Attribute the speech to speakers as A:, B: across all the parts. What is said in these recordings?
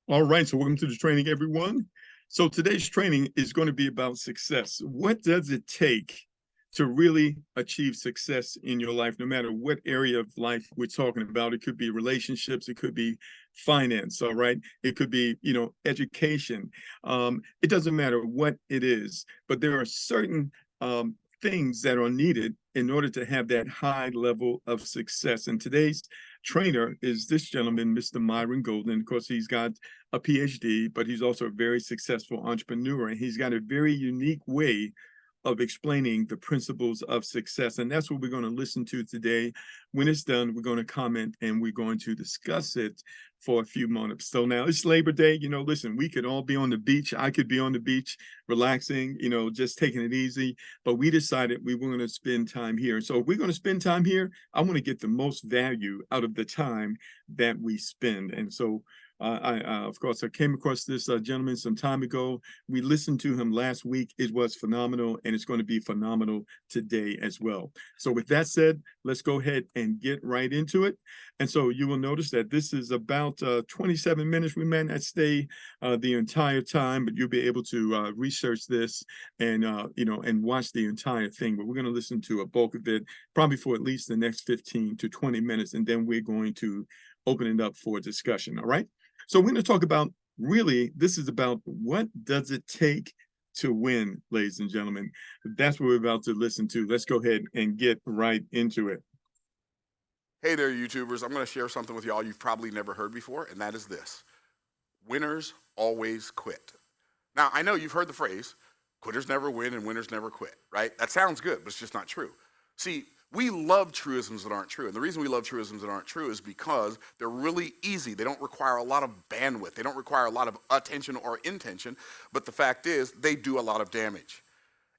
A: All right, so welcome to the training, everyone. So today's training is going to be about success. What does it take to really achieve success in your life, no matter what area of life we're talking about? It could be relationships, it could be finance, all right? It could be, education. It doesn't matter what it is, but there are certain things that are needed in order to have that high level of success. And today's trainer is this gentleman, Mr. Myron Golden. Of course, he's got a PhD, but he's also a very successful entrepreneur. And he's got a very unique way of explaining the principles of success. And that's what we're going to listen to today. When it's done, we're going to comment and we're going to discuss it for a few moments. So now it's Labor Day. Listen, we could all be on the beach. I could be on the beach relaxing, just taking it easy. But we decided we were going to spend time here. So if we're going to spend time here, I want to get the most value out of the time that we spend. And so of course, I came across this gentleman some time ago. We listened to him last week. It was phenomenal, and it's going to be phenomenal today as well. So with that said, let's go ahead and get right into it. And so you will notice that this is about 27 minutes. We may not stay the entire time, but you'll be able to research this and, and watch the entire thing. But we're going to listen to a bulk of it, probably for at least the next 15 to 20 minutes, and then we're going to open it up for discussion, all right? So we're going to talk about, really, this is about what does it take to win, ladies and gentlemen. That's what we're about to listen to. Let's go ahead and get right into it.
B: Hey there, YouTubers. I'm going to share something with y'all you've probably never heard before, and that is this. Winners always quit. Now, I know you've heard the phrase, quitters never win and winners never quit, right? That sounds good, but it's just not true. See, we love truisms that aren't true. And the reason we love truisms that aren't true is because they're really easy. They don't require a lot of bandwidth. They don't require a lot of attention or intention. But the fact is, they do a lot of damage.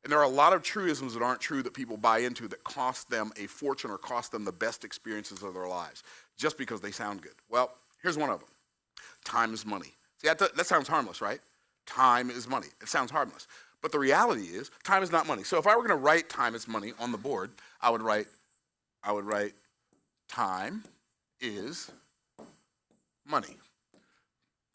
B: And there are a lot of truisms that aren't true that people buy into that cost them a fortune or cost them the best experiences of their lives just because they sound good. Well, here's one of them. Time is money. See, that sounds harmless, right? Time is money. It sounds harmless. But the reality is, time is not money. So if I were going to write time is money on the board, I would write time is money.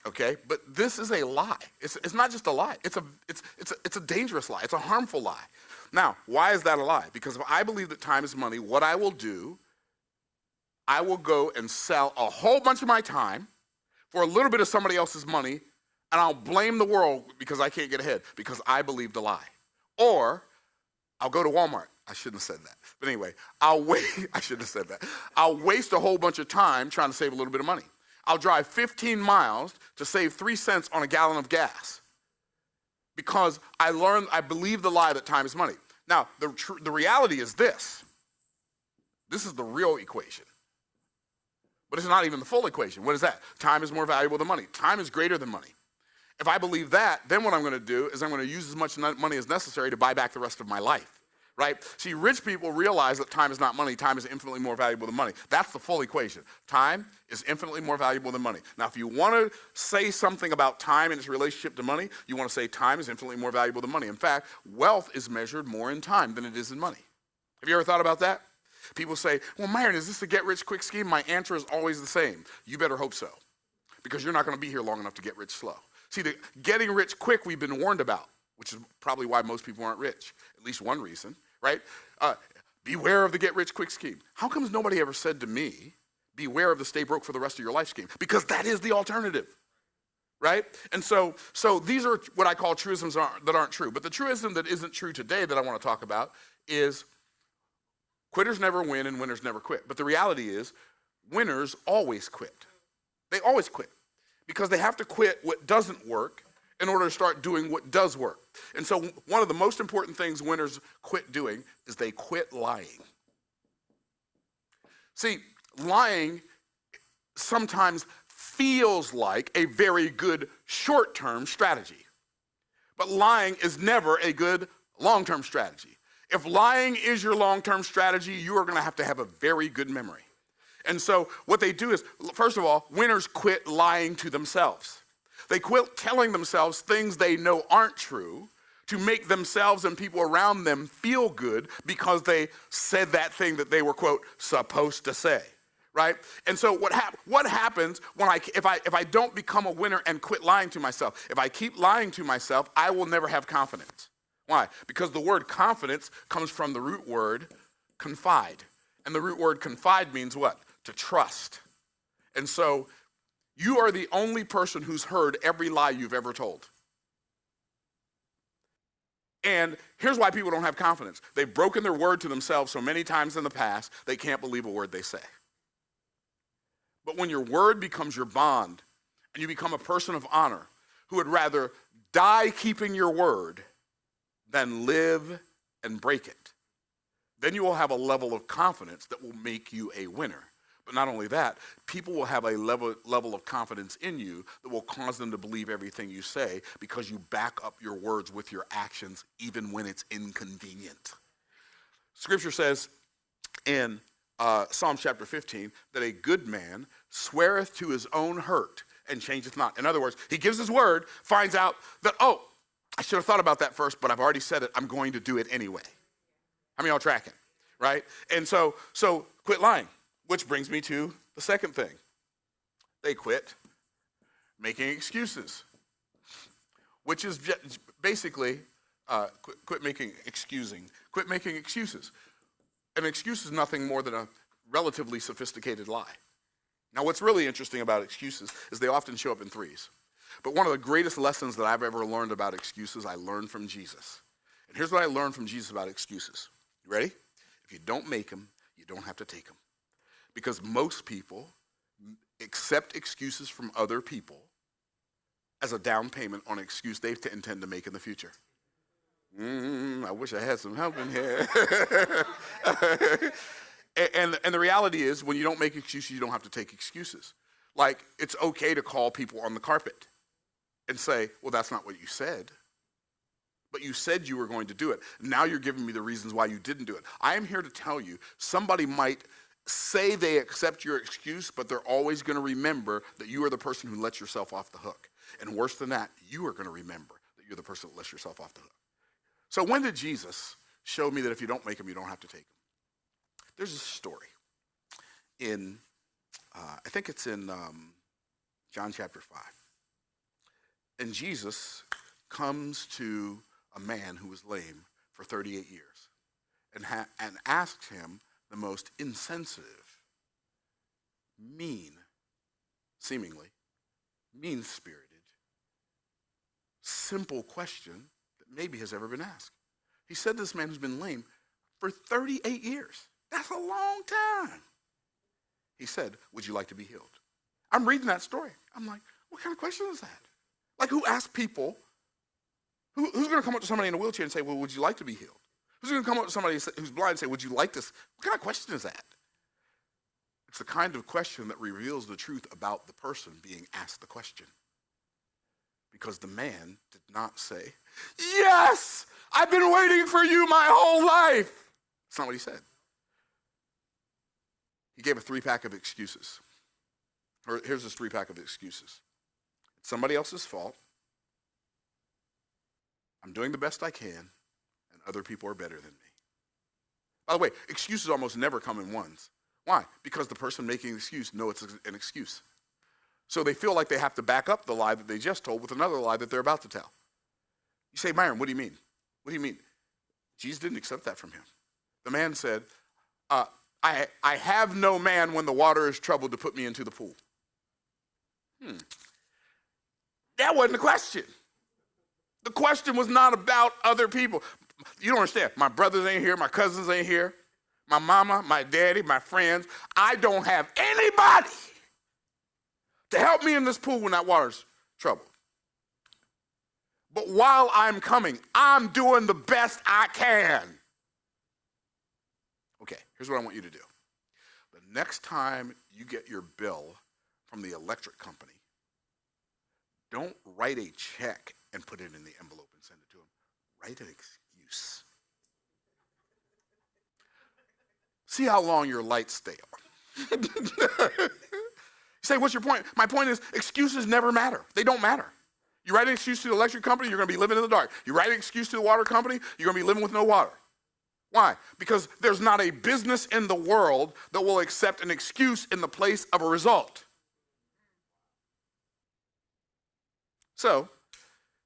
B: Okay? But this is a lie. It's not just a lie. It's a dangerous lie. It's a harmful lie. Now, why is that a lie? Because if I believe that time is money, what I will do, I will go and sell a whole bunch of my time for a little bit of somebody else's money, and I'll blame the world because I can't get ahead, because I believed a lie. Or I'll go to Walmart. I shouldn't have said that. But anyway, I shouldn't have said that. I'll waste a whole bunch of time trying to save a little bit of money. I'll drive 15 miles to save 3 cents on a gallon of gas because I believe the lie that time is money. Now, the reality is this. This is the real equation. But it's not even the full equation. What is that? Time is more valuable than money. Time is greater than money. If I believe that, then what I'm going to do is I'm going to use as much money as necessary to buy back the rest of my life, right? See, rich people realize that time is not money. Time is infinitely more valuable than money. That's the full equation. Time is infinitely more valuable than money. Now, if you want to say something about time and its relationship to money, you want to say time is infinitely more valuable than money. In fact, wealth is measured more in time than it is in money. Have you ever thought about that? People say, well, Myron, is this a get-rich-quick scheme? My answer is always the same. You better hope so, because you're not going to be here long enough to get rich slow. See, the getting rich quick we've been warned about, which is probably why most people aren't rich, at least one reason, right? Beware of the get-rich-quick scheme. How come nobody ever said to me, beware of the stay broke for the rest of your life scheme? Because that is the alternative, right? And so these are what I call truisms that aren't true. But the truism that isn't true today that I want to talk about is quitters never win and winners never quit. But the reality is winners always quit. They always quit because they have to quit what doesn't work in order to start doing what does work. And so one of the most important things winners quit doing is they quit lying. See, lying sometimes feels like a very good short-term strategy, but lying is never a good long-term strategy. If lying is your long-term strategy, you are going to have a very good memory. And so what they do is, first of all, winners quit lying to themselves. They quit telling themselves things they know aren't true to make themselves and people around them feel good because they said that thing that they were, quote, supposed to say, right? And so what happens when if I don't become a winner and quit lying to myself? If I keep lying to myself, I will never have confidence. Why? Because the word confidence comes from the root word confide. And the root word confide means what? To trust. And so you are the only person who's heard every lie you've ever told. And here's why people don't have confidence. They've broken their word to themselves so many times in the past, they can't believe a word they say. But when your word becomes your bond, and you become a person of honor who would rather die keeping your word than live and break it, then you will have a level of confidence that will make you a winner. But not only that, people will have a level of confidence in you that will cause them to believe everything you say because you back up your words with your actions even when it's inconvenient. Scripture says in Psalm chapter 15 that a good man sweareth to his own hurt and changeth not. In other words, he gives his word, finds out that, oh, I should have thought about that first, but I've already said it. I'm going to do it anyway. How many of y'all tracking, right? And so quit lying. Which brings me to the second thing. They quit making excuses, which is basically quit making excuses. An excuse is nothing more than a relatively sophisticated lie. Now, what's really interesting about excuses is they often show up in threes. But one of the greatest lessons that I've ever learned about excuses, I learned from Jesus. And here's what I learned from Jesus about excuses. You ready? If you don't make them, you don't have to take them. Because most people accept excuses from other people as a down payment on an excuse they intend to make in the future. I wish I had some help in here. and the reality is, when you don't make excuses, you don't have to take excuses. Like, it's okay to call people on the carpet and say, well, that's not what you said. But you said you were going to do it. Now you're giving me the reasons why you didn't do it. I am here to tell you, somebody might say they accept your excuse, but they're always going to remember that you are the person who lets yourself off the hook. And worse than that, you are going to remember that you're the person that lets yourself off the hook. So when did Jesus show me that if you don't make them, you don't have to take them? There's a story in, I think it's in John chapter 5. And Jesus comes to a man who was lame for 38 years and asked him the most insensitive, seemingly mean-spirited, simple question that maybe has ever been asked. He said to this man who's been lame for 38 years. That's a long time. He said, would you like to be healed? I'm reading that story. I'm like, what kind of question is that? Like, who asks people, who's going to come up to somebody in a wheelchair and say, well, would you like to be healed? Who's going to come up to somebody who's blind and say, would you like this? What kind of question is that? It's the kind of question that reveals the truth about the person being asked the question. Because the man did not say, yes, I've been waiting for you my whole life. That's not what he said. He gave a 3-pack of excuses. Here's this 3-pack of excuses. It's somebody else's fault. I'm doing the best I can. Other people are better than me. By the way, excuses almost never come in ones. Why? Because the person making the excuse knows it's an excuse. So they feel like they have to back up the lie that they just told with another lie that they're about to tell. You say, Myron, what do you mean? What do you mean? Jesus didn't accept that from him. The man said, I have no man when the water is troubled to put me into the pool. That wasn't the question. The question was not about other people. You don't understand. My brothers ain't here. My cousins ain't here. My mama, my daddy, my friends. I don't have anybody to help me in this pool when that water's troubled. But while I'm coming, I'm doing the best I can. Okay, here's what I want you to do. The next time you get your bill from the electric company, don't write a check and put it in the envelope and send it to them. Write an excuse. See how long your lights stay on. You say, what's your point? My point is, excuses never matter. They don't matter. You write an excuse to the electric company, you're going to be living in the dark. You write an excuse to the water company, you're going to be living with no water. Why? Because there's not a business in the world that will accept an excuse in the place of a result. So,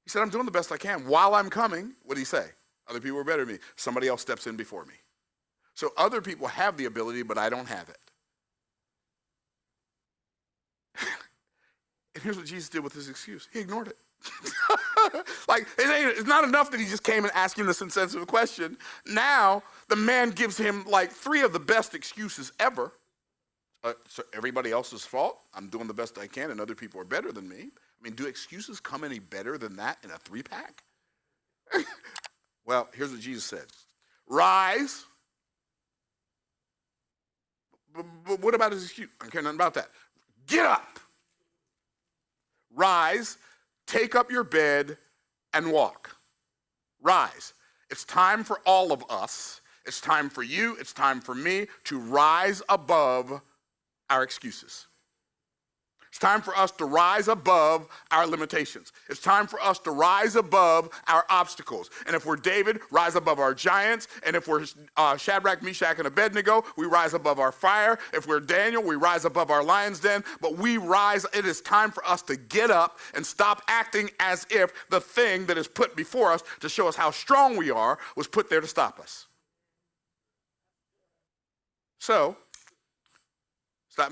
B: he said, I'm doing the best I can. While I'm coming, what did he say? Other people are better than me. Somebody else steps in before me. So other people have the ability, but I don't have it. And here's what Jesus did with his excuse. He ignored it. Like, it's not enough that he just came and asked him this insensitive question. Now, the man gives him like 3 of the best excuses ever. So everybody else's fault. I'm doing the best I can, and other people are better than me. I mean, do excuses come any better than that in a 3-pack? Well, here's what Jesus said. Rise. But what about his excuse? I don't care nothing about that. Get up. Rise. Take up your bed and walk. Rise. It's time for all of us. It's time for you. It's time for me to rise above our excuses. It's time for us to rise above our limitations. It's time for us to rise above our obstacles. And if we're David, rise above our giants. And if we're Shadrach, Meshach, and Abednego, we rise above our fire. If we're Daniel, we rise above our lion's den. But we rise, it is time for us to get up and stop acting as if the thing that is put before us to show us how strong we are was put there to stop us. So,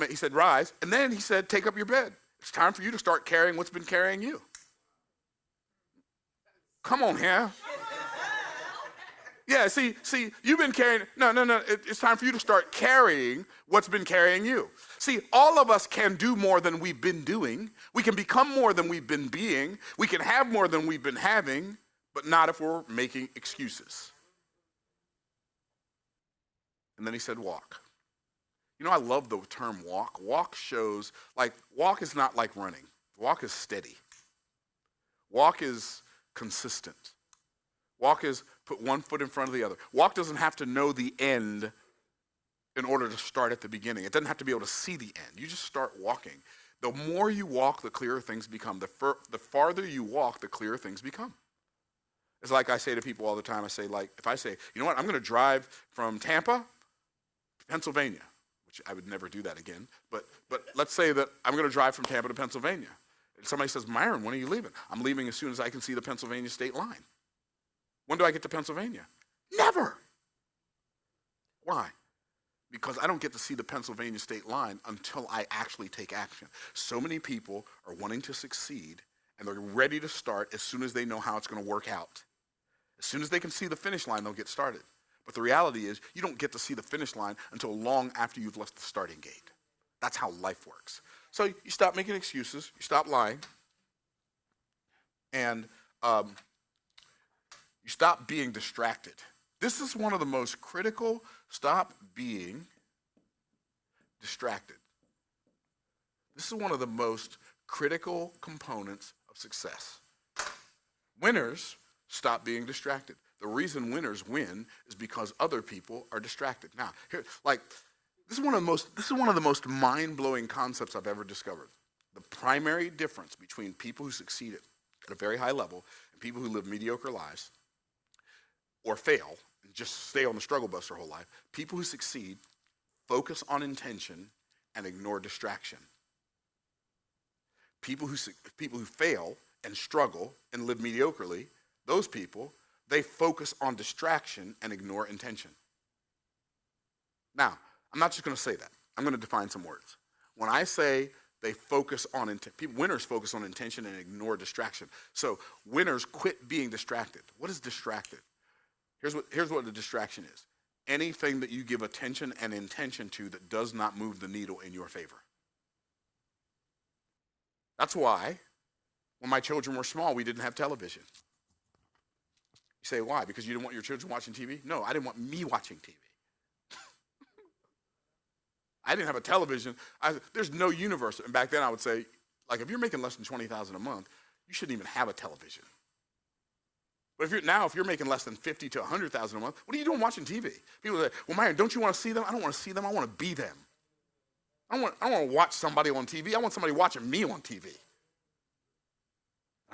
B: he said, rise. And then he said, take up your bed. It's time for you to start carrying what's been carrying you. Come on here. Yeah, see, you've been carrying, no. It's time for you to start carrying what's been carrying you. See, all of us can do more than we've been doing. We can become more than we've been being. We can have more than we've been having, but not if we're making excuses. And then he said, walk. You know, I love the term walk. Walk shows, walk is not like running. Walk is steady. Walk is consistent. Walk is put one foot in front of the other. Walk doesn't have to know the end in order to start at the beginning. It doesn't have to be able to see the end. You just start walking. The more you walk, the clearer things become. The farther you walk, the clearer things become. It's like I say to people all the time. I say, if I say, you know what, I'm going to drive from Tampa to Pennsylvania. I would never do that again, but let's say that I'm going to drive from Tampa to Pennsylvania. And somebody says, Myron, when are you leaving? I'm leaving as soon as I can see the Pennsylvania state line. When do I get to Pennsylvania? Never. Why? Because I don't get to see the Pennsylvania state line until I actually take action. So many people are wanting to succeed, and they're ready to start as soon as they know how it's going to work out. As soon as they can see the finish line, they'll get started. But the reality is, you don't get to see the finish line until long after you've left the starting gate. That's how life works. So you stop making excuses, you stop lying, and you stop being distracted. This is one of the most critical, stop being distracted. This is one of the most critical components of success. Winners stop being distracted. The reason winners win is because other people are distracted. Now, here, this is one of the most mind-blowing concepts I've ever discovered. The primary difference between people who succeed at a very high level and people who live mediocre lives or fail and just stay on the struggle bus their whole life, people who succeed focus on intention and ignore distraction. People who fail and struggle and live mediocrely, those people, they focus on distraction and ignore intention. Now, I'm not just going to say that. I'm going to define some words. When I say they focus on winners focus on intention and ignore distraction. So winners quit being distracted. What is distracted? Here's what the distraction is. Anything that you give attention and intention to that does not move the needle in your favor. That's why when my children were small, we didn't have television. You say, why? Because you didn't want your children watching TV? No, I didn't want me watching TV. I didn't have a television. There's no universe. And back then I would say, if you're making less than $20,000 a month, you shouldn't even have a television. But if you're making less than $50,000 to $100,000 a month, what are you doing watching TV? People say, well, Myron, don't you want to see them? I don't want to see them. I want to be them. I don't want to watch somebody on TV. I want somebody watching me on TV.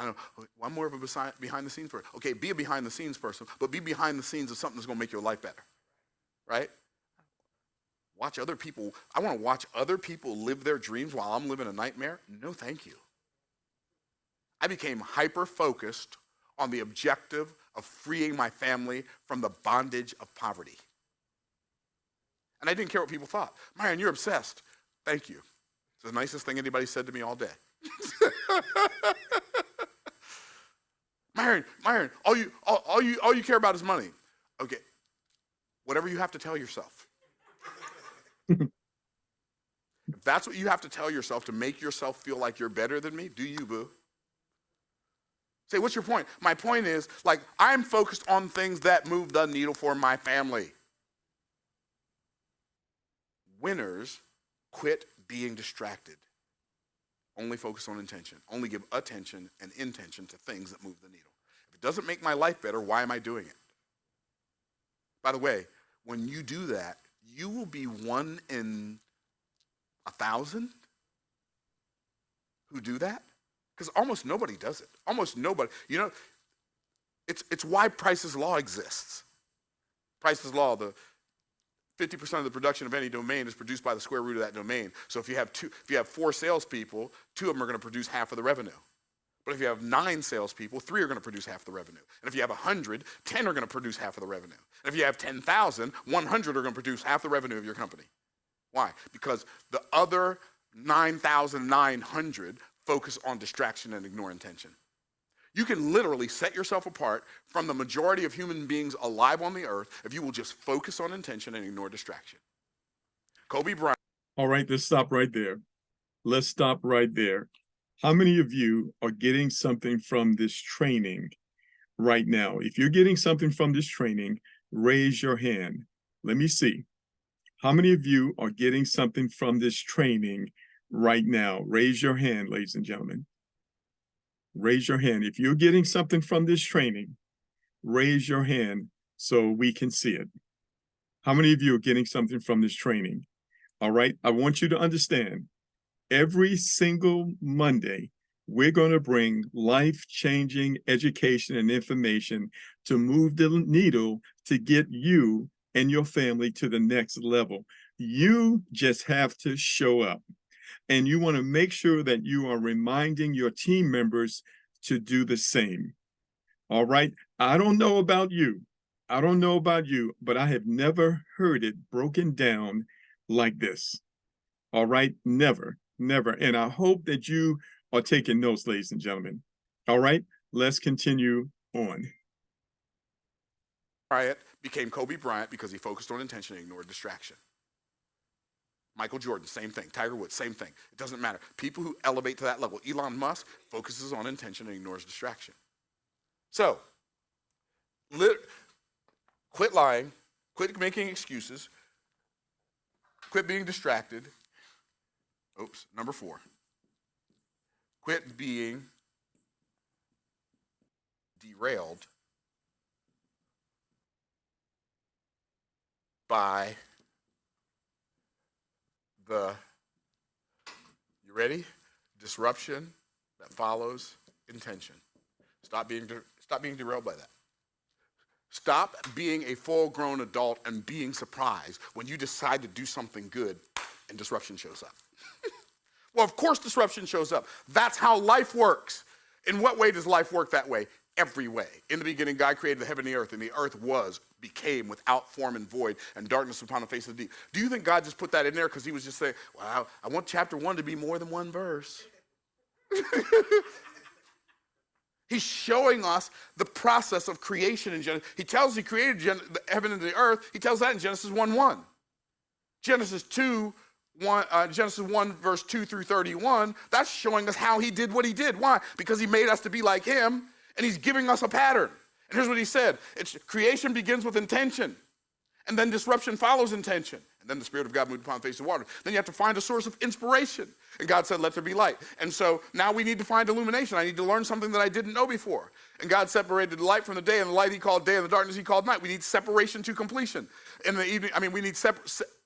B: I don't know, well, I'm more of a behind the scenes person. Okay, be a behind the scenes person, but be behind the scenes of something that's going to make your life better, right? Watch other people. I want to watch other people live their dreams while I'm living a nightmare. No, thank you. I became hyper-focused on the objective of freeing my family from the bondage of poverty. And I didn't care what people thought. Myron, you're obsessed. Thank you. It's the nicest thing anybody said to me all day. Myron, all you care about is money. Okay, whatever you have to tell yourself. If that's what you have to tell yourself to make yourself feel like you're better than me, do you, boo? Say, what's your point? My point is, like, I'm focused on things that move the needle for my family. Winners quit being distracted. Only focus on intention. Only give attention and intention to things that move the needle. If it doesn't make my life better, why am I doing it? By the way, when you do that, you will be 1 in 1,000 who do that. Because almost nobody does it. Almost nobody. You know, it's why Price's Law exists. Price's Law, the 50% of the production of any domain is produced by the square root of that domain. So if you have 4 salespeople, 2 of them are going to produce half of the revenue. But if you have 9 salespeople, 3 are going to produce half the revenue. And if you have 100, 10 are going to produce half of the revenue. And if you have 10,000, 100 are going to produce half the revenue of your company. Why? Because the other 9,900 focus on distraction and ignore intention. You can literally set yourself apart from the majority of human beings alive on the earth if you will just focus on intention and ignore distraction. Kobe Bryant.
A: All right, let's stop right there. Let's stop right there. How many of you are getting something from this training right now? If you're getting something from this training, raise your hand. Let me see. How many of you are getting something from this training right now? Raise your hand, ladies and gentlemen. Raise your hand. If you're getting something from this training, raise your hand so we can see it. How many of you are getting something from this training? All right, I want you to understand, every single Monday, we're going to bring life-changing education and information to move the needle to get you and your family to the next level. You just have to show up. And you want to make sure that you are reminding your team members to do the same. All right. I don't know about you. But I have never heard it broken down like this. All right. Never. And I hope that you are taking notes, ladies and gentlemen. All right. Let's continue on.
B: Bryant became Kobe Bryant because he focused on intention and ignored distraction. Michael Jordan, same thing. Tiger Woods, same thing. It doesn't matter. People who elevate to that level. Elon Musk focuses on intention and ignores distraction. So, quit lying, quit making excuses, quit being distracted. Number 4. Quit being derailed by you ready? Disruption that follows intention. Stop being derailed by that. Stop being a full-grown adult and being surprised when you decide to do something good and disruption shows up. Well, of course disruption shows up. That's how life works. In what way does life work that way? Every way. In the beginning, God created the heaven and the earth became without form and void, and darkness upon the face of the deep. Do you think God just put that in there because he was just saying, well, I want chapter 1 to be more than one verse? He's showing us the process of creation in Genesis. He tells he created the heaven and the earth. He tells that in Genesis 1:1. Genesis 1, verse 2 through 31, that's showing us how he did what he did. Why? Because he made us to be like him, and he's giving us a pattern. And here's what he said. Creation begins with intention, and then disruption follows intention. And then the Spirit of God moved upon the face of water. Then you have to find a source of inspiration. And God said, let there be light. And so now we need to find illumination. I need to learn something that I didn't know before. And God separated the light from the day, and the light he called day, and the darkness he called night. We need separation to completion. In the evening, we need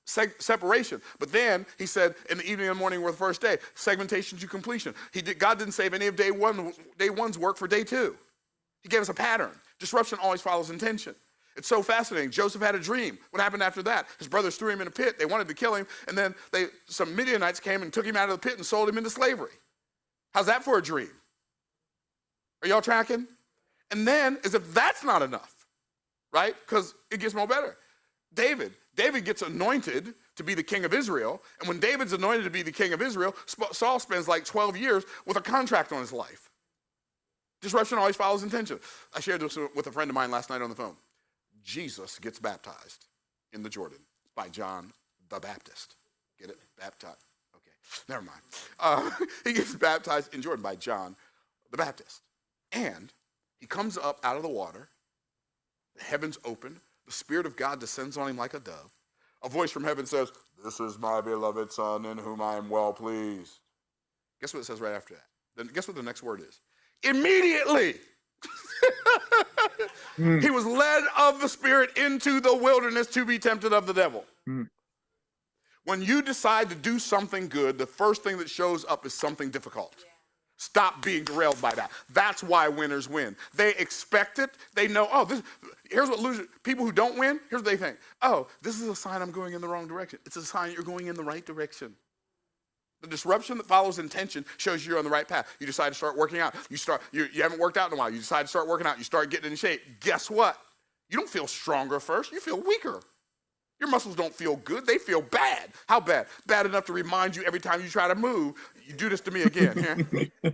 B: separation. But then he said, in the evening and morning were the first day, segmentation to completion. God didn't save any of day one's work for day two. He gave us a pattern. Disruption always follows intention. It's so fascinating. Joseph had a dream. What happened after that? His brothers threw him in a pit. They wanted to kill him. And then some Midianites came and took him out of the pit and sold him into slavery. How's that for a dream? Are y'all tracking? And then, as if that's not enough, right? Because it gets more better. David gets anointed to be the king of Israel. And when David's anointed to be the king of Israel, Saul spends like 12 years with a contract on his life. Disruption always follows intention. I shared this with a friend of mine last night on the phone. Jesus gets baptized in the Jordan by John the Baptist. Get it? Baptized. Okay, never mind. He gets baptized in Jordan by John the Baptist. And he comes up out of the water. The heavens open. The Spirit of God descends on him like a dove. A voice from heaven says, "This is my beloved Son in whom I am well pleased." Guess what it says right after that? Then guess what the next word is? Immediately. He was led of the Spirit into the wilderness to be tempted of the devil. When you decide to do something good, the first thing that shows up is something difficult. Stop being derailed by that. That's why winners win. They expect it. They know, here's what losers, people who don't win, here's what they think. Oh, this is a sign I'm going in the wrong direction. It's a sign you're going in the right direction. The disruption that follows intention shows you're on the right path. You decide to start working out. You haven't worked out in a while. You decide to start working out. You start getting in shape. Guess what? You don't feel stronger first. You feel weaker. Your muscles don't feel good. They feel bad. How bad? Bad enough to remind you every time you try to move, you do this to me again. Yeah?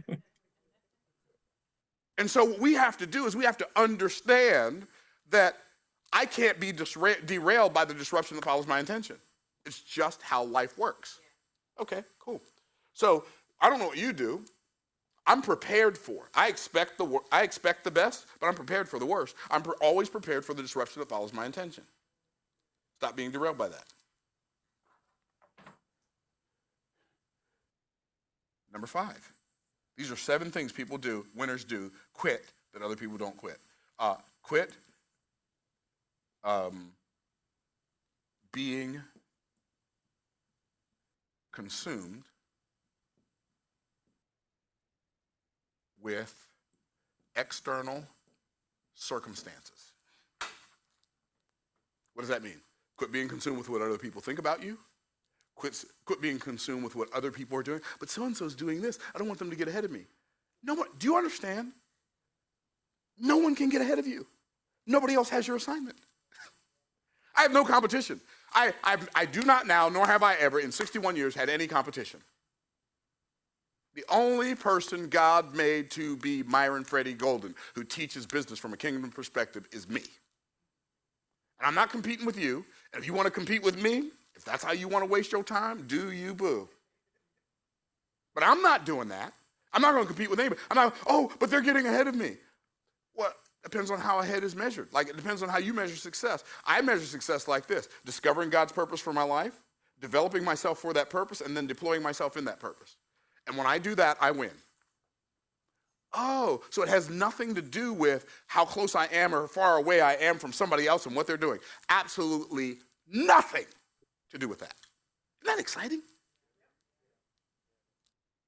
B: And so what we have to do is we have to understand that I can't be derailed by the disruption that follows my intention. It's just how life works. Okay, cool. So I don't know what you do. I'm prepared for. I expect the best, but I'm prepared for the worst. I'm always prepared for the disruption that follows my intention. Stop being derailed by that. Number 5. These are 7 things people do, winners do, quit, that other people don't quit. Quit being consumed with external circumstances. What does that mean? Quit being consumed with what other people think about you. Quit being consumed with what other people are doing. But so-and-so's doing this. I don't want them to get ahead of me. No one, do you understand? No one can get ahead of you. Nobody else has your assignment. I have no competition. I do not now, nor have I ever, in 61 years, had any competition. The only person God made to be Myron Freddie Golden, who teaches business from a kingdom perspective, is me. And I'm not competing with you. And if you want to compete with me, if that's how you want to waste your time, do you, boo. But I'm not doing that. I'm not going to compete with anybody. I'm not, but they're getting ahead of me. Well, depends on how ahead is measured. Like, it depends on how you measure success. I measure success like this: discovering God's purpose for my life, developing myself for that purpose, and then deploying myself in that purpose. And when I do that, I win. Oh, so it has nothing to do with how close I am or far away I am from somebody else and what they're doing. Absolutely nothing to do with that. Isn't that exciting?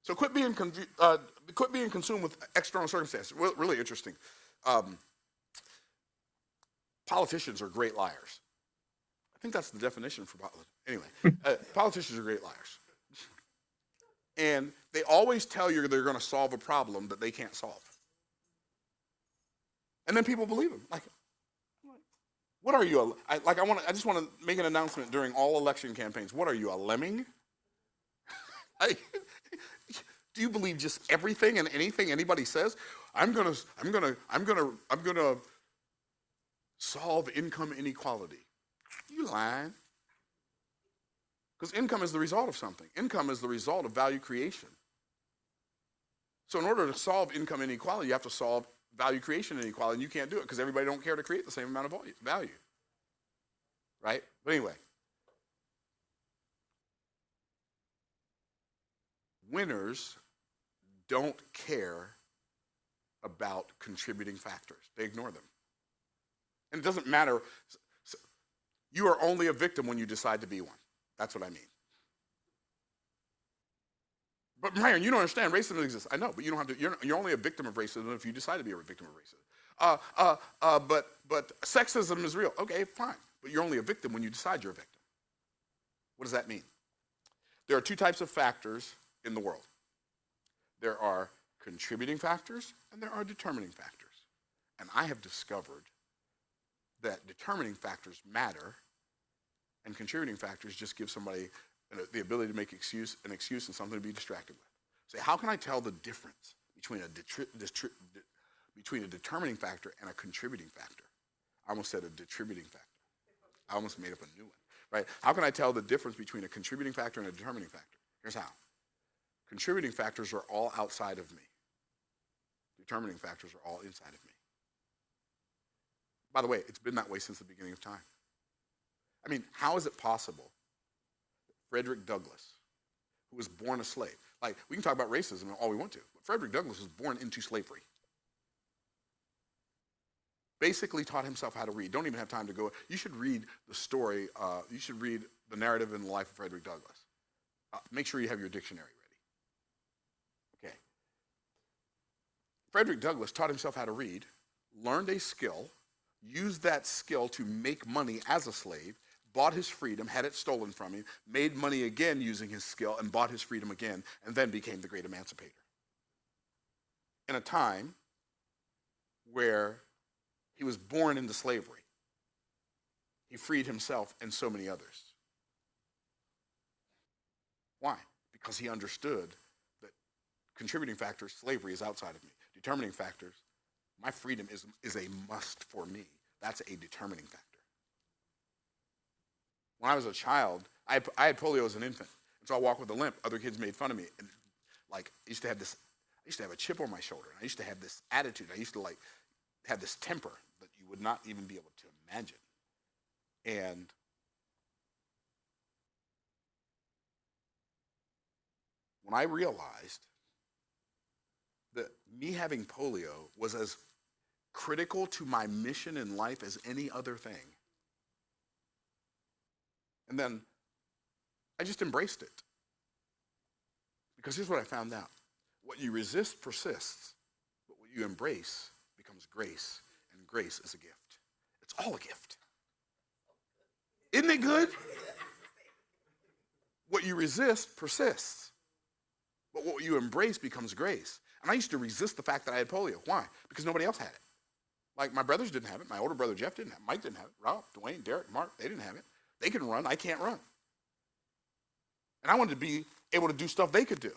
B: So quit being consumed with external circumstances. Really interesting. Politicians are great liars. I think that's the definition for politicians. Anyway, politicians are great liars. And they always tell you they're going to solve a problem that they can't solve. And then people believe them. Like, what are you? I just want to make an announcement during all election campaigns. What are you, a lemming? Do you believe just everything and anything anybody says? I'm gonna solve income inequality. You lying? Because income is the result of something. Income is the result of value creation. So in order to solve income inequality, you have to solve value creation inequality, and you can't do it because everybody don't care to create the same amount of value. Right? But anyway, winners don't care about contributing factors. They ignore them. And it doesn't matter. You are only a victim when you decide to be one. That's what I mean. But Myron, you don't understand. Racism exists. I know, but you don't have to. You're only a victim of racism if you decide to be a victim of racism. But sexism is real. Okay, fine. But you're only a victim when you decide you're a victim. What does that mean? There are two types of factors in the world. There are contributing factors and there are determining factors. And I have discovered that determining factors matter and contributing factors just give somebody the ability to make an excuse and something to be distracted with. Say, how can I tell the difference between a determining factor and a contributing factor? I almost said a detributing factor. I almost made up a new one, right? How can I tell the difference between a contributing factor and a determining factor? Here's how. Contributing factors are all outside of me. Determining factors are all inside of me. By the way, it's been that way since the beginning of time. I mean, how is it possible that Frederick Douglass, who was born a slave, like, we can talk about racism all we want to, but Frederick Douglass was born into slavery. Basically taught himself how to read. Don't even have time to go. You should read the story. You should read the narrative in the life of Frederick Douglass. Make sure you have your dictionary ready. Okay. Frederick Douglass taught himself how to read, learned a skill, used that skill to make money as a slave, bought his freedom, had it stolen from him, made money again using his skill, and bought his freedom again, and then became the great emancipator. In a time where he was born into slavery, he freed himself and so many others. Why? Because he understood that contributing factors, slavery, is outside of me. Determining factors, my freedom is a must for me. That's a determining factor. When I was a child, I had polio as an infant. And so I walked with a limp. Other kids made fun of me. And like, I used to have a chip on my shoulder. I used to have this attitude. I used to like have this temper that you would not even be able to imagine. And when I realized that me having polio was as critical to my mission in life as any other thing, and then I just embraced it. Because here's what I found out. What you resist persists, but what you embrace becomes grace, and grace is a gift. It's all a gift. Isn't it good? What you resist persists, but what you embrace becomes grace. And I used to resist the fact that I had polio. Why? Because nobody else had it. Like, my brothers didn't have it. My older brother Jeff didn't have it. Mike didn't have it. Ralph, Dwayne, Derek, Mark, they didn't have it. They can run. I can't run. And I wanted to be able to do stuff they could do.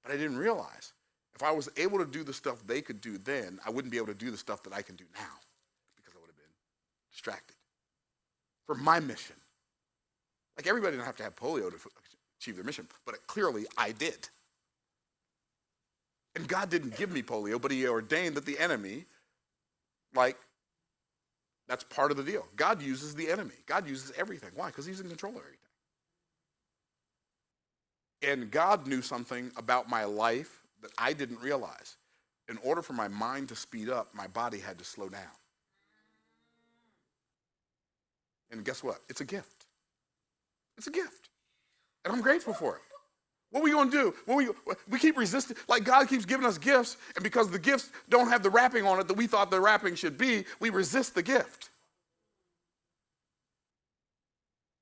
B: But I didn't realize if I was able to do the stuff they could do then, I wouldn't be able to do the stuff that I can do now because I would have been distracted. For my mission. Like, everybody didn't have to have polio to achieve their mission, but clearly I did. And God didn't give me polio, but he ordained that the enemy, like, that's part of the deal. God uses the enemy. God uses everything. Why? Because he's in control of everything. And God knew something about my life that I didn't realize. In order for my mind to speed up, my body had to slow down. And guess what? It's a gift. It's a gift. And I'm grateful for it. What are we going to do? We keep resisting. Like, God keeps giving us gifts, and because the gifts don't have the wrapping on it that we thought the wrapping should be, we resist the gift.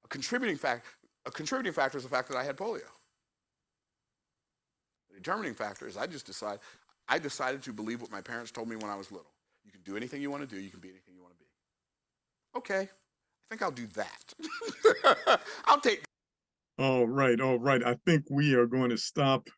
B: A contributing factor is the fact that I had polio. The determining factor is I decided to believe what my parents told me when I was little. You can do anything you want to do. You can be anything you want to be. Okay, I think I'll do that. I'll take.
A: All right. I think we are going to stop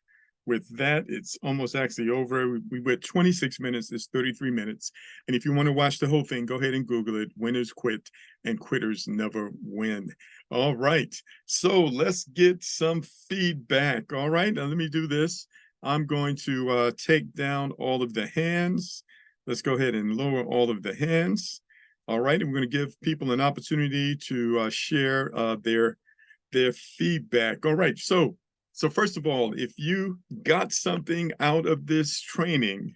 A: with that. It's almost actually over. We went 26 minutes. It's 33 minutes. And if you want to watch the whole thing, go ahead and Google it. Winners quit and quitters never win. All right. So let's get some feedback. All right. Now let me do this. I'm going to take down all of the hands. Let's go ahead and lower all of the hands. All right. And we're going to give people an opportunity to share their feedback. All right. So first of all, if you got something out of this training,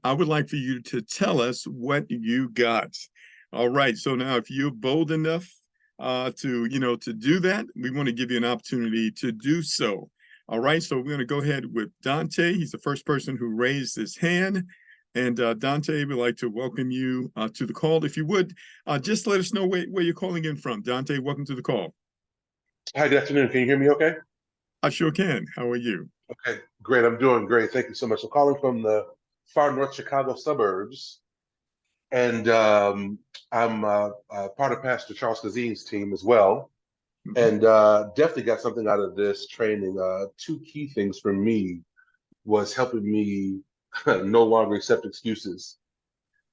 A: I would like for you to tell us what you got. All right. So now if you're bold enough to do that, we want to give you an opportunity to do so. All right, so we're going to go ahead with Dante. He's the first person who raised his hand. And Dante, we'd like to welcome you to the call. If you would, just let us know where you're calling in from. Dante, welcome to the call.
C: Hi, good afternoon. Can you hear me okay?
A: I sure can. How are you?
C: Okay, great. I'm doing great. Thank you so much. I'm calling from the far north Chicago suburbs, and I'm part of Pastor Charles Kazin's team as well, and definitely got something out of this training. Two key things for me was helping me no longer accept excuses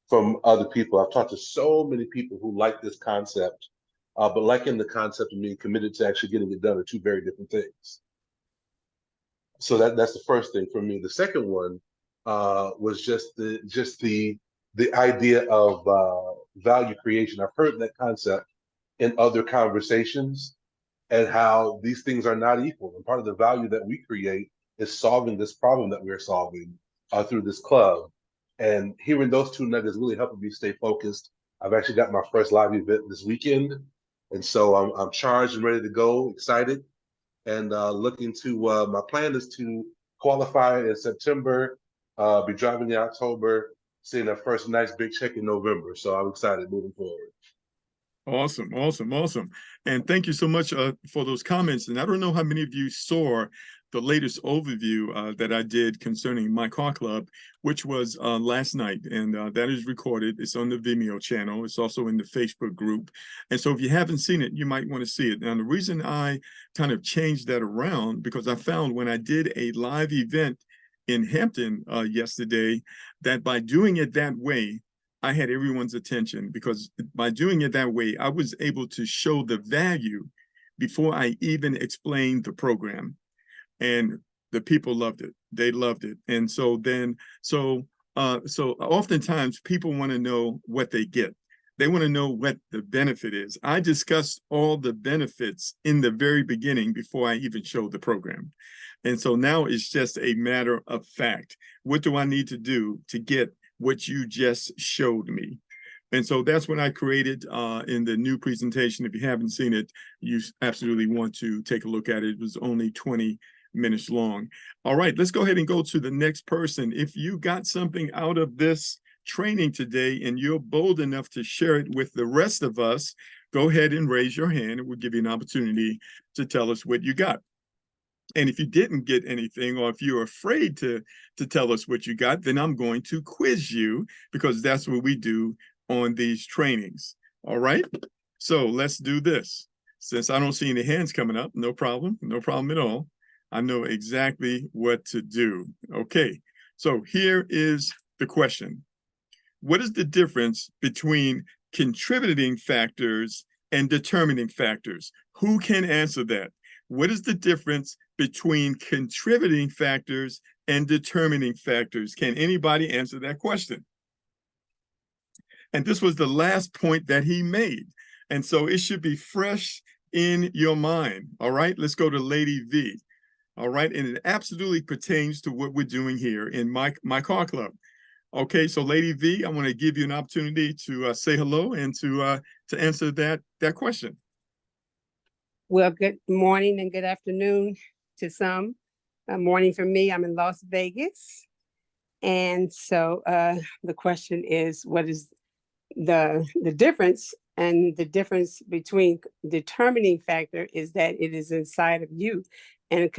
C: from other people. I've talked to so many people who like this concept, but liking the concept and being committed to actually getting it done are two very different things. So that's the first thing for me. The second one was just the idea of value creation. I've heard that concept in other conversations, and how these things are not equal. And part of the value that we create is solving this problem that we're solving through this club. And hearing those two nuggets really helping me stay focused. I've actually got my first live event this weekend, and so I'm charged and ready to go, excited, and looking to. My plan is to qualify in September, be driving in October, seeing that first nice big check in November. So I'm excited moving forward.
A: Awesome, awesome, awesome. And thank you so much for those comments. And I don't know how many of you saw the latest overview that I did concerning MyCarClub, which was last night. And that is recorded. It's on the Vimeo channel. It's also in the Facebook group. And so if you haven't seen it, you might want to see it. Now, the reason I kind of changed that around, because I found when I did a live event in Hampton yesterday, that by doing it that way, I had everyone's attention, because by doing it that way, I was able to show the value before I even explained the program. And the people loved it. They loved it. And so oftentimes people want to know what they get. They want to know what the benefit is. I discussed all the benefits in the very beginning before I even showed the program. And so now it's just a matter of fact. What do I need to do to get what you just showed me? And so that's what I created in the new presentation. If you haven't seen it, you absolutely want to take a look at it. It was only 20 minutes long. All right, let's go ahead and go to the next person. If you got something out of this training today and you're bold enough to share it with the rest of us, go ahead and raise your hand, and we'll give you an opportunity to tell us what you got. And if you didn't get anything, or if you're afraid to tell us what you got, then I'm going to quiz you, because that's what we do on these trainings. All right, so let's do this. Since I don't see any hands coming up, no problem at all. I know exactly what to do. Okay, so here is the question. What is the difference between contributing factors and determining factors? Who can answer that? What is the difference between contributing factors and determining factors? Can anybody answer that question? And this was the last point that he made. And so it should be fresh in your mind. All right, let's go to Lady V. All right, and it absolutely pertains to what we're doing here in MyCarClub. Okay, so Lady V, I want to give you an opportunity to say hello and to answer that question.
D: Well, good morning and good afternoon to some. Morning for me, I'm in Las Vegas. And so the question is, what is the difference? And the difference between determining factor is that it is inside of you, and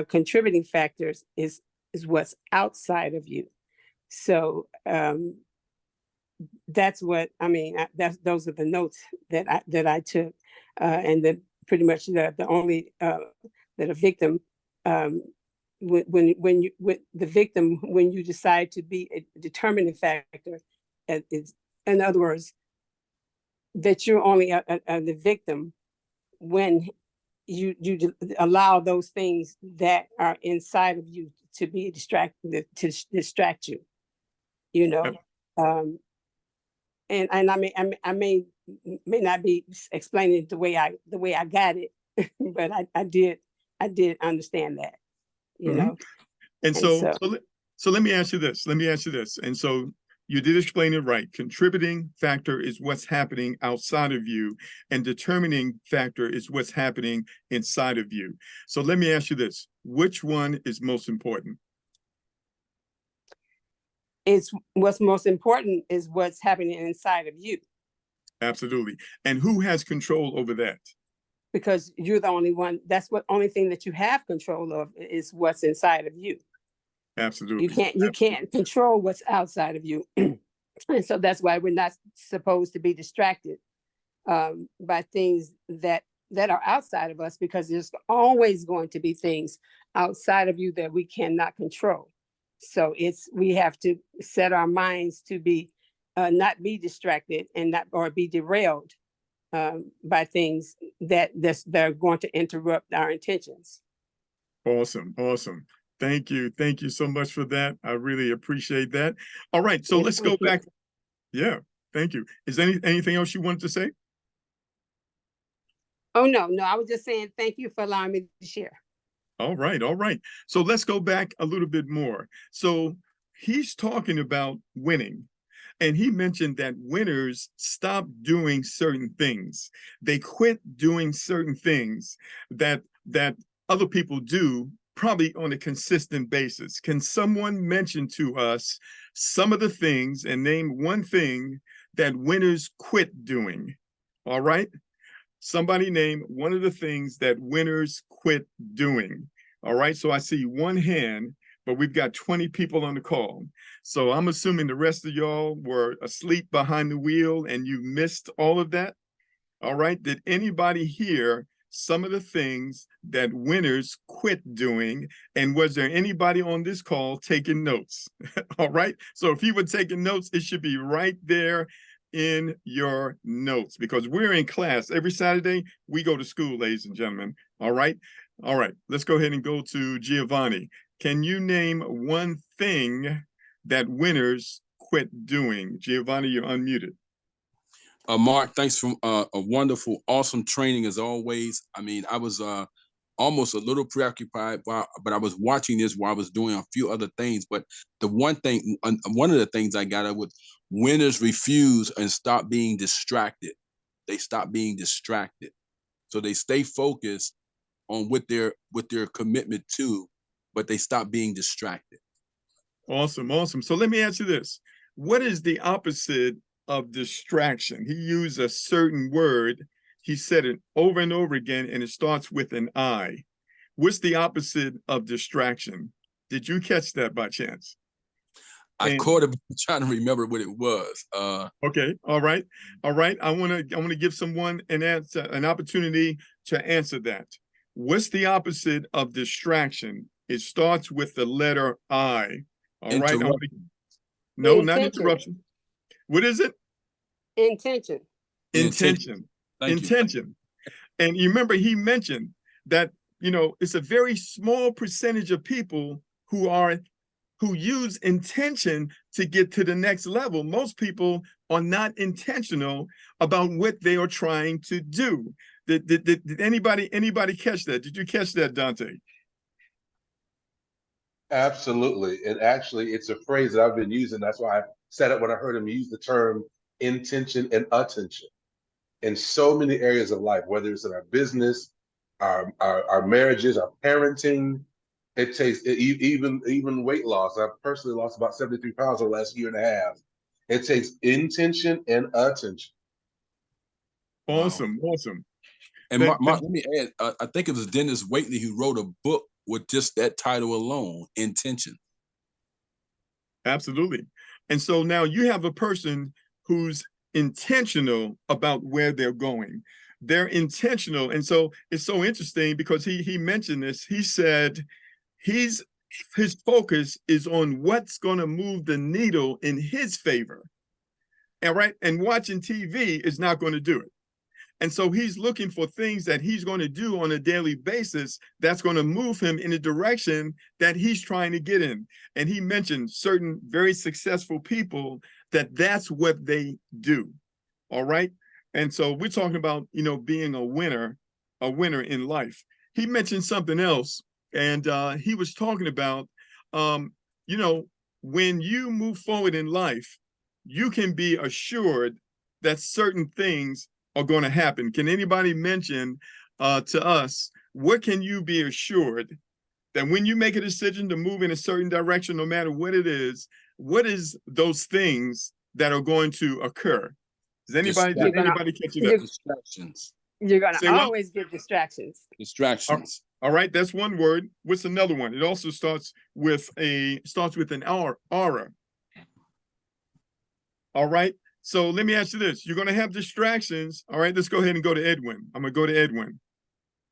D: contributing factors is what's outside of you. So that's what I mean. Those are the notes that I took, and pretty much the only that a victim, when you decide to be a determining factor, is, in other words, that you're only the victim when you allow those things that are inside of you to be distracted, to distract you, you know. And I may not be explaining it the way I got it, but I did understand that, you know.
A: And so let me ask you this. And so You did explain it right. Contributing factor is what's happening outside of you, and determining factor is what's happening inside of you. So let me ask you this. Which one is most important?
D: It's what's most important is what's happening inside of you,
A: Absolutely. And who has control over that?
D: because you're the only one. That's what only thing that you have control of is what's inside of you.
A: Absolutely.
D: You can't control what's outside of you. And so that's why we're not supposed to be distracted by things that are outside of us, because there's always going to be things outside of you that we cannot control. So we have to set our minds to be not be distracted and not or be derailed by things that are going to interrupt our intentions.
A: Awesome. Awesome. Thank you. Thank you so much for that. I really appreciate that. All right. So let's go back. Yeah. Thank you. Is anything else you wanted to say?
D: Oh, no. I was just saying thank you for allowing me to share.
A: All right. All right. So let's go back a little bit more. So he's talking about winning. And he mentioned that winners stop doing certain things. They quit doing certain things that other people do, probably on a consistent basis. Can someone mention to us some of the things and name one thing that winners quit doing? All right. Somebody name one of the things that winners quit doing. All right. So I see one hand, but we've got 20 people on the call. So I'm assuming the rest of y'all were asleep behind the wheel and you missed all of that. All right. Did anybody hear some of the things that winners quit doing? And was there anybody on this call taking notes? All right. So if you were taking notes, it should be right there in your notes, because we're in class every Saturday. We go to school, ladies and gentlemen. All right. All right. Let's go ahead and go to Giovanni. Can you name one thing that winners quit doing? Giovanni, you're unmuted.
E: Mark, thanks for a wonderful, awesome training as always. I mean, I was almost a little preoccupied, but I was watching this while I was doing a few other things. But the one of the things I got out was winners refuse and stop being distracted. They stop being distracted. So they stay focused on what their commitment to, but they stop being distracted.
A: Awesome, awesome. So let me ask you this. What is the opposite of distraction? He used a certain word. He said it over and over again, and it starts with an I. What's the opposite of distraction? Did you catch that by chance?
E: I caught it, but I'm trying to remember what it was.
A: Okay, all right. I want to give someone an opportunity to answer that. What's the opposite of distraction? It starts with the letter I. All right. No,
D: Intention.
A: not interruption. What is it?
D: Intention.
A: Intention. Intention. And you remember he mentioned that, it's a very small percentage of people who use intention to get to the next level. Most people are not intentional about what they are trying to do. Did anybody catch that? Did you catch that, Dante?
C: Absolutely. And actually, it's a phrase that I've been using. That's why I said it when I heard him use the term intention and attention in so many areas of life, whether it's in our business, our marriages, our parenting. It takes even weight loss. I've personally lost about 73 pounds over the last year and a half. It takes intention and attention.
A: Awesome, wow. Awesome.
E: And Mark, let me add, I think it was Dennis Waitley who wrote a book with just that title alone, Intention.
A: Absolutely. And so now you have a person who's intentional about where they're going. They're intentional. And so it's so interesting because he mentioned this. He said his focus is on what's going to move the needle in his favor. All right. And watching TV is not going to do it. And so he's looking for things that he's going to do on a daily basis that's going to move him in a direction that he's trying to get in. And he mentioned certain very successful people that's what they do. All right. And so we're talking about, being a winner in life. He mentioned something else, and he was talking about, when you move forward in life, you can be assured that certain things are going to happen. Can anybody mention to us, what can you be assured that when you make a decision to move in a certain direction, no matter what it is, what is those things that are going to occur? Does anybody, did anybody catch it up?
E: Distractions.
D: You're gonna
A: Say what?
D: always get distractions.
E: Distractions.
A: All right, that's one word. What's another one? It also starts with an aura. All right. So let me ask you this. You're gonna have distractions. All right, let's go ahead and go to Edwin. I'm gonna go to Edwin.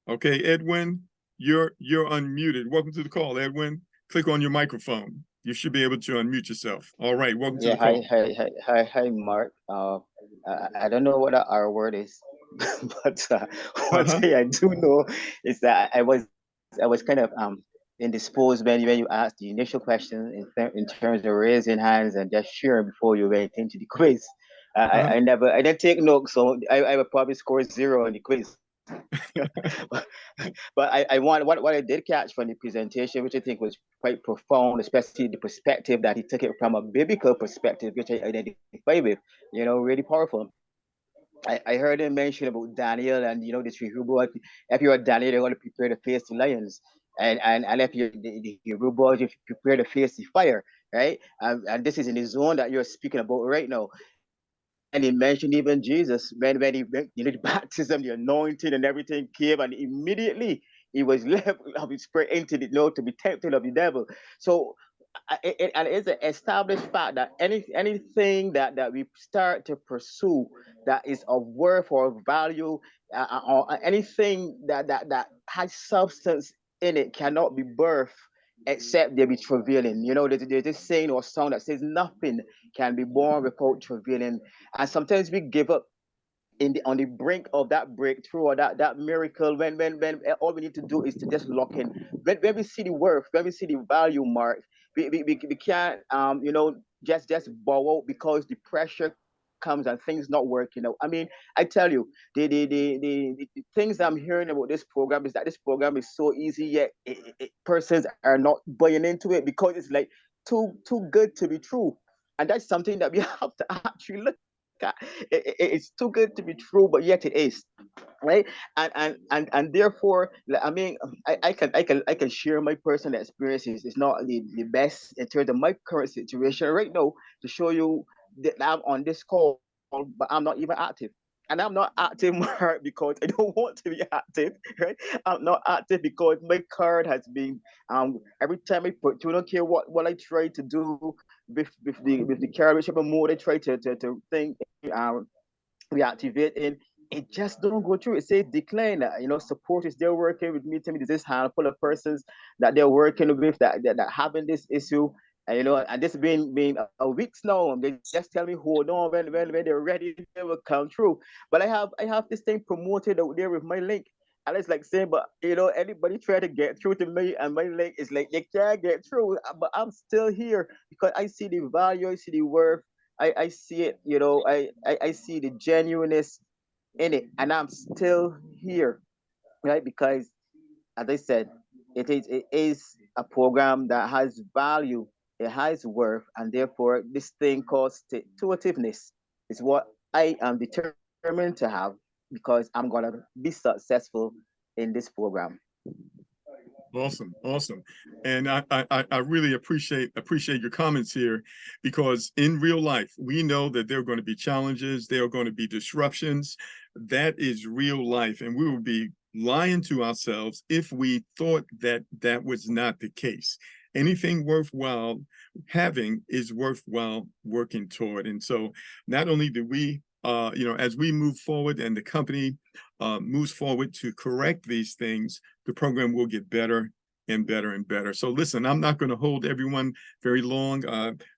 A: Okay, Edwin, you're unmuted. Welcome to the call, Edwin. Click on your microphone. You should be able to unmute yourself. All right, welcome to the call.
F: Hi, Mark. I don't know what our word is, but one thing I do know is that I was kind of indisposed when you asked the initial question in terms of raising hands and just sharing before you went into the quiz. I didn't take notes, so I would probably score 0 on the quiz. But I want what I did catch from the presentation, which I think was quite profound, especially the perspective that he took it from a biblical perspective, which I identify with, really powerful. I heard him mention about Daniel and the 3 Hebrew. If you're Daniel, you're going to prepare to face the lions, and if you're the Hebrew boys, you prepare to face the fire, right? And this is in the zone that you're speaking about right now. And he mentioned even Jesus when he went, the baptism, the anointing, and everything came, and immediately he was left of his spirit into the to be tempted of the devil. So and it's an established fact that anything that we start to pursue that is of worth or value, or anything that has substance in it cannot be birthed except there be travailing. There's this saying or song that says nothing can be born without travailing. And sometimes we give up on the brink of that breakthrough or that miracle when all we need to do is to just lock in. When we see the worth, when we see the value, Mark, we can't just bow out because the pressure comes and things not working out. I mean, I tell you, the things I'm hearing about this program is that this program is so easy, yet persons are not buying into it because it's like too good to be true. And that's something that we have to actually look at. It's too good to be true, but yet it is, right? And therefore, I mean, I can share my personal experiences. It's not the best in terms of my current situation right now to show you that I'm on this call, but I'm not even active. And I'm not active, Mark, because I don't want to be active, right? I'm not active because my card has been every time I put, you don't care what I try to do with the card, whichever mode I try to think reactivate in, it just don't go through. It says decline. Support is they're working with me. Tell me there's this handful of persons that they're working with that having this issue. And this been a weeks now. They just tell me hold on, when they're ready, they will come through. But I have this thing promoted out there with my link. And it's like saying, but anybody try to get through to me and my link is like they can't get through. But I'm still here because I see the value, I see the worth, I see it, I see the genuineness in it, and I'm still here, right? Because as I said, it is a program that has value, it has worth, and therefore this thing called stick-to-itiveness is what I am determined to have because I'm gonna be successful in this program.
A: Awesome. And I really appreciate your comments here, because in real life, we know that there are going to be challenges, there are going to be disruptions. That is real life. And we will be lying to ourselves if we thought that that was not the case. Anything worthwhile having is worthwhile working toward. And so not only do we as we move forward and the company moves forward to correct these things, the program will get better and better and better. So listen, I'm not going to hold everyone very long.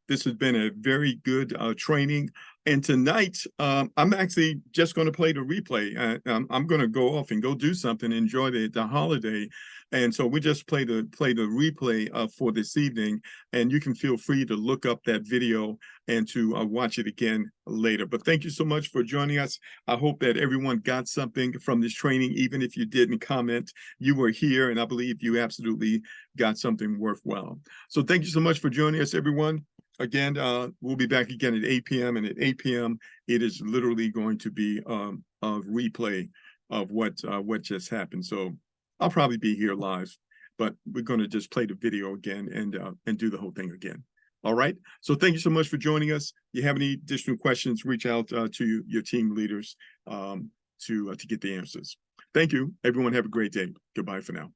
A: This has been a very good training. And tonight, I'm actually just going to play the replay. I'm going to go off and go do something, enjoy the holiday. And so we just play the replay for this evening, and you can feel free to look up that video and to watch it again later. But thank you so much for joining us. I hope that everyone got something from this training, even if you didn't comment. You were here, and I believe you absolutely got something worthwhile. So thank you so much for joining us, everyone. again, we'll be back again at 8 p.m. And at 8 p.m., it is literally going to be a replay of what just happened. So I'll probably be here live, but we're going to just play the video again and do the whole thing again. All right. So thank you so much for joining us. If you have any additional questions, reach out to your team leaders to get the answers. Thank you. Everyone have a great day. Goodbye for now.